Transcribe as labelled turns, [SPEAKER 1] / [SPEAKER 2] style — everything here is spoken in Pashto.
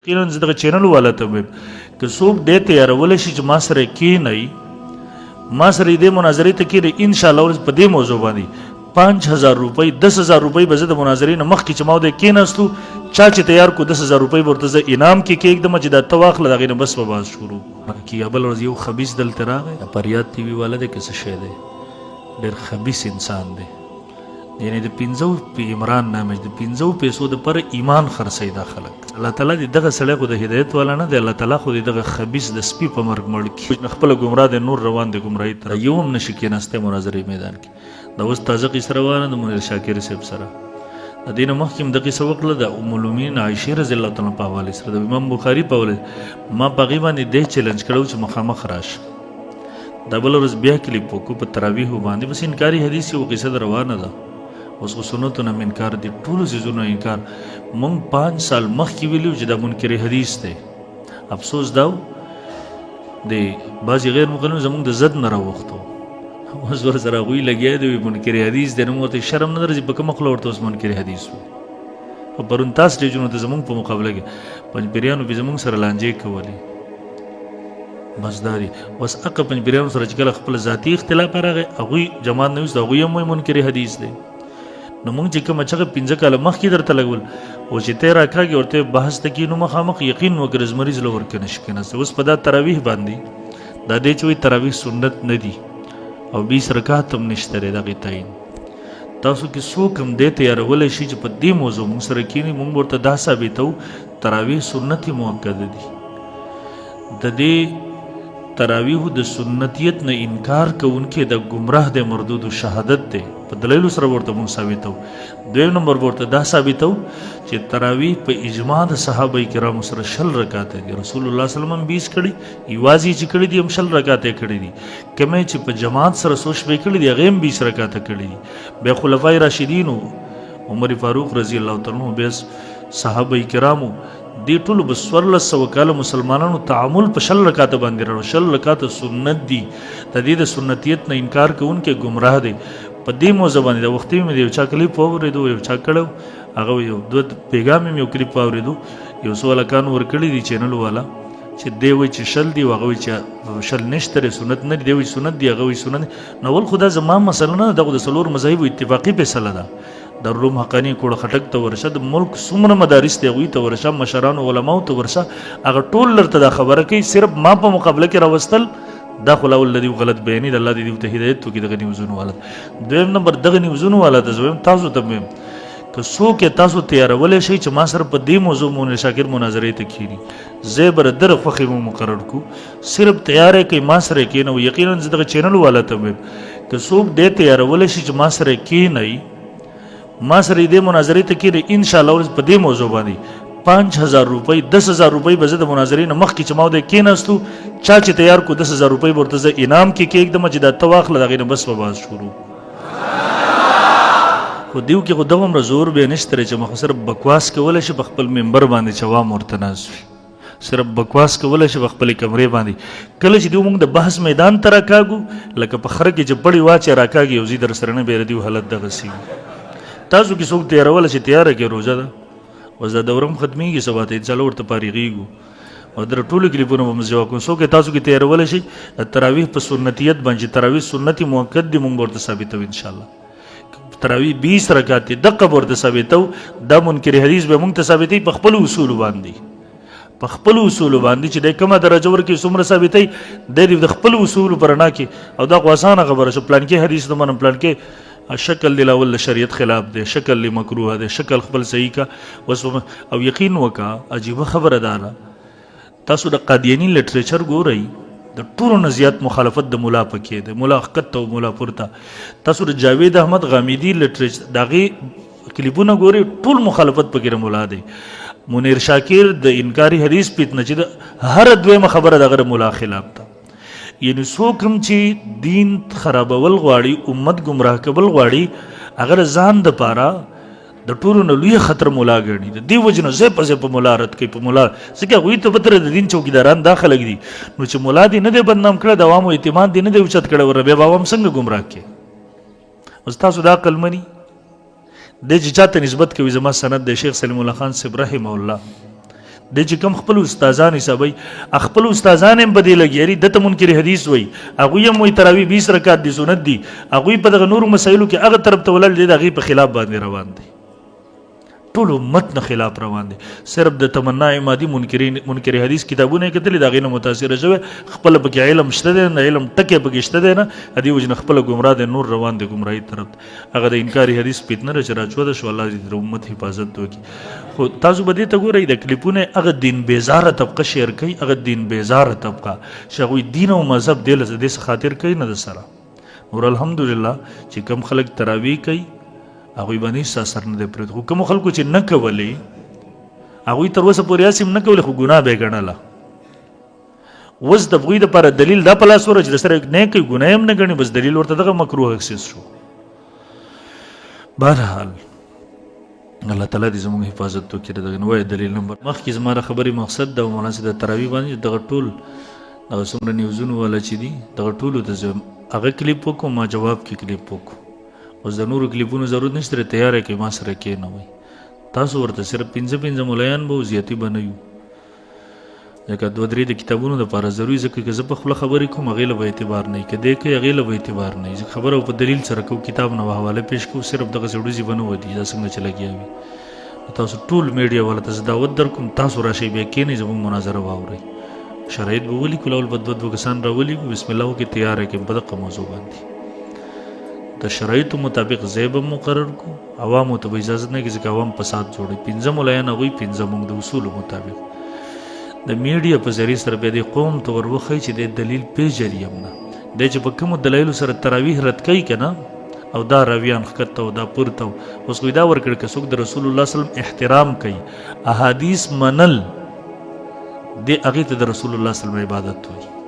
[SPEAKER 1] یقینا زه دغه چینل والا ته وایم که څوک دې تیارولی شي چې ما سره کښېنئ ما سره دې مناظرې ته کښېنئ انشاءالله ورځ په دې موضوع باندې 5000 روپۍ 10000 روپۍ به زه د مناظرې نه مخکې چې ما ودې کښېناستو چا چې تیار کو 10000 روپۍ به ورته زه انعام کې کېږدم چې دا ته واخله د هغې نه بس به بحث شروع کړي. بله ورځ یو خبیث دلته راغی فریاد ټي وي والا دی که څه شی دی ډېر خبیث انسان دی یعنی د 15 عمران نامه د 15 پیسو د پر ایمان خرڅي دا خلک الله تعالی دغه سړی خو د هدایت والا نه دی الله تعالی خو دغه خبيث د سپي په مرګ مړ کی خپل ګمراه د نور روان د ګمراهی تر یو هم نشي کېناسته مناظرې میدان کې دا اوس تازه قصه روانه د منیر شاکر صاحب سره د دین محکم د قصه وکړه د ام المؤمنین عائشه رضی الله تعالی په حواله سره د امام بخاری په حواله ما په غیبانې د چیلنج کړو چې مخامخ راش دا بل ورځ بیا کلیپ کو په تراویح باندې بس انکاری حدیث یو قصه روانه ده اوس خو سنتونه انکار دي ټولو څیزونو انکار مونږ 5 سال مخکې ویلو چې دا منکر حدیث دی افسوس دا د بعضې غیر مقلدین زمونږ د ضد نه راوښتو اوس ورسره هغوی لګیا دی منکر حدیث دی نو موږ ورته شرم نه درځي په کومه خوله ورته اوس منکر حدیث وو په پرون تاسو سټیجونو ته زمونږ په مقابله کې پنجپیریانو به زمونږ سره لانجې کولې بس دا دی اوس هغه پنجپیریانو سره چې کله خپل ذاتي اختلاف راغی هغوی جماعت نه ویست هغوی هم وایي منکر حدیث دی نو مونږ چې کومه چغه 15 کاله مخکې درته لګول او چې ته راکاږي ورته بحث ته کینو مخامخ یقین وګرځ مریض له ورکه نشي کنه اوس په دا تراویح باندې دا دې چې وي تراویح سنت نه دي او 20 رکعات هم نشته لري دغه تعین تاسو کې څوک هم دې تیارول شي چې په دې موضوع موږ سره کینی موږ ورته دا ثابتو تراویح سنت موکد دي د دې تراویح د سنتیت نه انکار کوونکې د گمراه د مردود شهادت دی په دلیل سره ورته مون ثابتو دویم نمبر ورته دا ثابتو چې تراویح په اجماع د صحابه کرامو سره 20 رکعات دي رسول الله صلی الله علیه وسلم 20 کړي ایوازي چې کړي دي هم 20 رکعات کړي دي کمه چې په جماعت سره سوچ به کړي دي هغه هم 20 رکعات کړي دي به خلفای راشدین عمر فاروق رضی الله تعالی عنہ به صحابه کرامو دی ټولو به 1400 کاله مسلمانانو تعامل په 20 رکعات باندې راو 20 رکعات سنت دي د دې د سنتیت نه انکار کوونکې گمراه دي په دې موضوع باندې د وختي مې یو چا کلیپ واورېدو یو چا کړو هغه یو دوه پیغام یو کلیپ واورېدو یو څو لکان ورکړي دي چینل والا چې دی وایي چې شل دی هغه وایي چې شل نشته سنت نه دی وایي سنت دی هغه وایي سنت نو ول خدا زما مسله نه دغه د څلور مذاهب اتفاقی فیصله ده د روم حقانی کوړه خټک ته ورشه د ملک څومره مدارس دی هغوی ته ورشه مشران علماو ته ورشه هغه ټول لرته دا خبره کوي صرف ما په مقابله کې راوستل دا خو لاول الذي غلط بیانې د الله دې ته هدایت وکړي دغه نیوزونو والا دویم نمبر دغه نیوزونو والا ته زویم تاسو ته مې که څوک تاسو تیارولی شئ چې ما سره په دې موضوع منیر شاکر مناظرې ته کښېني زه به در خوښې مو مقرر کو صرف تیاری کوي ما سره کښېنو یقینا زه دغه چینل والا ته وایم که څوک دې تیارولی شي چې ما سره کښېنئ ما سره دې مناظرې ته کښېنئ انشاءالله ورځ په دې موضوع باندې 5000 روپۍ 10000 روپۍ به زه د مناظرې نه مخکې چې ما ودې کېناستو چا چې تیار کو 10000 روپۍ به ورته زه انعام کې کېږدم چې دا ته واخله د هغې نه بس به بحث شروع خو دیو کې خو دومره زور بیا نشته دی چې ما خو صرف بکواس کولی شي په خپل ممبر باندې چې عوام ورته ناست وي صرف بکواس کولی شي په خپلې کمرې باندې کله چې دیو موږ د بحث میدان ته راکاږو لکه په خره کې چې پړې واچې راکاږي یو ځي در سره نه بیا دیو حالت دغسې وي تاسو کې څوک تیاروله چې تیاره کې روژه ده اوس دا دورم ختمیږي سبا ته انشاءالله ورته فارغېږو او در ټولو کلیپونو به مو جواب کوم څوک تاسو کې تیارولی شي تراویح په سنتیت باندې تراویح سنتي موکد دي موږ ورته ثابتوو انشاءالله تراویح 20 رکعات دي دقه به ورته ثابتوو دا منکر حدیث به موږ ته ثابتوي په خپلو اصولو باندې په خپلو اصولو باندې چې دی کومه درجه ورکړي څومره ثابتوي دی د خپلو اصولو په رڼا کې او دا خو اسانه خبره شو پلانکې حدیث د منم پلانکې شکل دی لاول شریعت خلاف دی شکل لی مکروه دی شکل خپل صحیح کا او یقین وکا عجیبه خبره ده تاسو د قادیانی لټریچر ګورئ د ټولو نه زیات مخالفت د ملا پکې دی ملا حقت او ملا پورته تاسو د جاوید احمد غامیدی لټریچر دغه کلیپونه ګورئ ټول مخالفت پکې مولا دی منیر شاکر د انکاری حدیث پیتنه چې هر دویمه خبره دغه مولا خلاف ده یعنی څوک هم چې دین خرابول غواړي امت گمراه کول غواړي اگر ځان د پاره د ټولو نه لوی خطر مولا ګڼي د دې وجه نه ځای په ځای په مولا رد کوي په مولا ځکه هغوی ته به تر د دین چوکیداران دا خلک دي نو چې مولا دې نه دی بدنام کړی د عوامو اعتماد دې نه دی اوچت کړی ور بیا به عوام څنګه ګمراه کړي اوس تاسو دا عقل مني د چې چاته نسبت کوي زما سند د شیخ سلیم الله خان صاحب رحمه الله د چې کوم خپل استادان حسابي خپل استادان هم بدې لګي دته منکر حدیث وای هغه هم وای تراوی 20 رکعات دي سنت دي هغه په دغه نور مسایلو کې هغه طرف ته ولل دي هغه په خلاف باندې روان دي ټول امت نه خلاف روان دي صرف د تمنا امادي منکر حدیث کتابونه کتل دا غینه متاثر شوی خپل بګی علم شته دی نه علم ټکه بګی شته دی نه ادي وجنه خپل گمراه دي نور روان دي گمراهی طرف هغه د انکار حدیث فتنه راچو د شو الله دې امت حفاظت وکي خو تاسو به دې ته ګورئ د کلیپونه هغه دین بیزاره طبقه شیر کوي هغه دین بیزاره طبقه شغوی دین او مذهب دل د دې خاطر کوي نه د سره نور الحمدلله چې کم خلک تراوی کوي هغه باندې اثر نه دی پرې خو کوم خلکو چې نه کولی هغه تر اوسه پورې اسیم نه کولی خو ګناه به ګڼله وز د بغوی د پر دلیل دا پلاس ور چې سره نه کوي ګناه هم نه ګڼي بس دلیل ورته دغه مکروه اکسس شو بهرحال الله تعالی دې زموږ حفاظت وکړي دغه نوې دلیل نمبر مخکې زموږ خبري مقصد د مناسب د تراوی باندې دغه ټول دغه څومره نیوزونه ولا چې دي دغه ټول د هغه کلیپ وکړو ما جواب کې کلیپ وکړو اوس د نورو کلیپونو ضرورت نشته تیار کې ما سره کې نه وای تاسو ورته صرف 15 ملایان به زیاتی بنئو ځکه دوه درې د کتابونو د لپاره ضروري ځکه چې زه په خپل خبرې کوم غیله به اعتبار نه کړي کې غیله به اعتبار نه ځکه خبره په دلیل سره کو کتاب نه حواله پیش کو صرف دغه ضروري بنو ودی دا څنګه چلګیاوي تاسو ټول میډیا ولا تاسو دعوت در کوم تاسو راشي به کې نه زموږ مناظره واوري شرایط به ولي کول بدو کسان راولي بسم الله کې تیار کې په دغه موضوع باندې د شرایطو مطابق زیب مقرر کو عوامو ته اجازه نه کیږي چې عوام فساد جوړي 15 ملایان غوي 15 موږ د اصول مطابق د میډیا په ذریعہ سره به د قوم تور وخی چې د دلیل پیژري یمنه د چې په کوم دلایل سره تراویح رد کوي کنه او دا راویان خکته او دا پورته اوس دا ورکړ که څوک د رسول الله صلی الله علیه وسلم احترام کوي احادیث منل د هغه ته د رسول الله صلی الله علیه وسلم عبادت وي